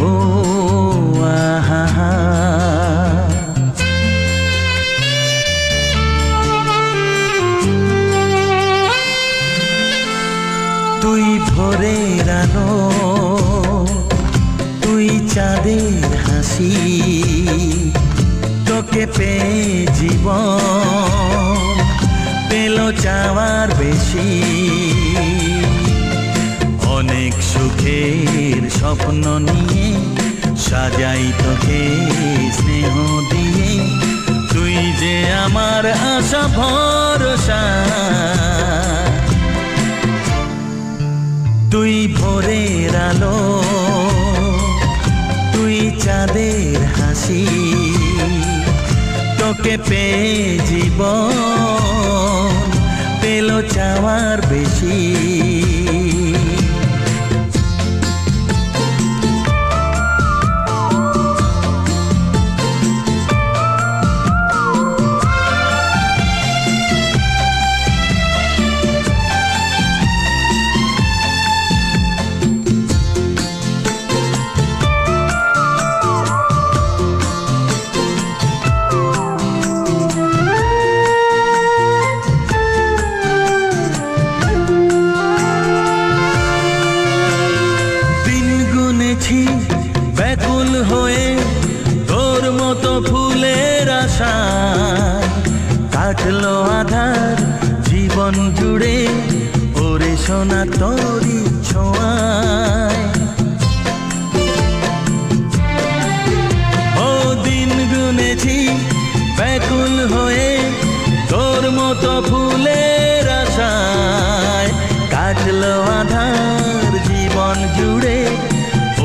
ও আহা, তুই ভোরের আলো, তুই চাঁদের হাসি, তোকে পেয়ে জীবন পেল চাওয়ার বেশি। অনেক সুখের স্বপ্ন নিয়ে সাজাই তোকে স্নেহ দিয়ে, তুই যে আমার আশা ভরসা। তুই ভোরের আলো, তুই চাঁদের হাসি, তোকে পেয়ে জীবন পেল চাওয়ার বেশি। ব্যাকুল হয়ে তোর মতো ফুলের আশায় কাটলো আধার জীবন জুড়ে, ওরে সোনা তোরই ছোঁয়ায়। ও দিন গুনেছি ব্যাকুল হয়ে তোর মতো ফুলের আশায় কাটলো আধার জীবন জুড়ে,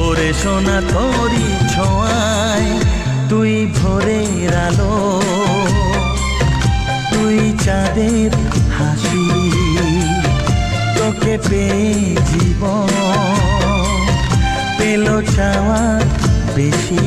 ওরে সোনা তোরই ছোঁয়ায়। তুই ভোরের আলো, তুই চাঁদের হাসি, তোকে পেয়ে জীবন পেল চাওয়ার বেশি।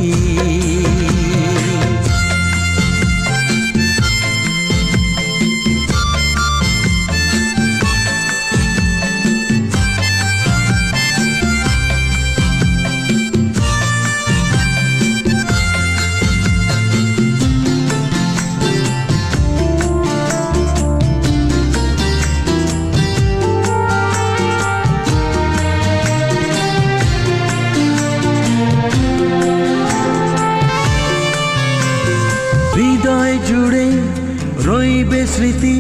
হৃদয় জুড়ে রইবে স্মৃতি,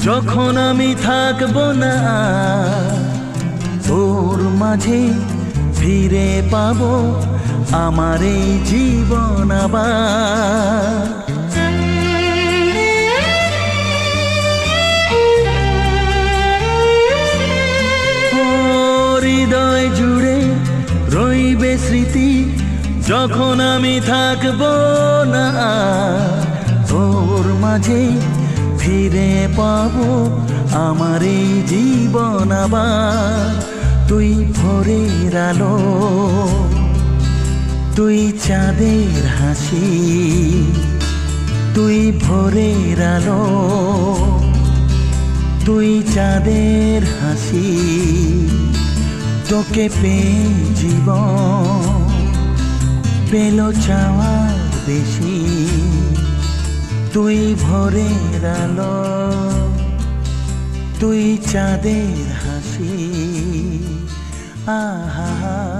যখন আমি থাকবো না তোর মাঝে ফিরে পাবো আমার এই জীবন আবার। হৃদয় জুড়ে রইবে স্মৃতি, যখন আমি থাকবো না তোর মাঝে ফিরে পাবো আমার এই জীবন আবার। তুই ভোরের আলো, তুই চাঁদের হাসি, তুই ভোরের আলো, তুই চাঁদের হাসি, তোকে পেয়ে জীবন পেল চাওয়ার বেশি। তুই ভোরের আলো, তুই চাঁদের হাসি, আহা।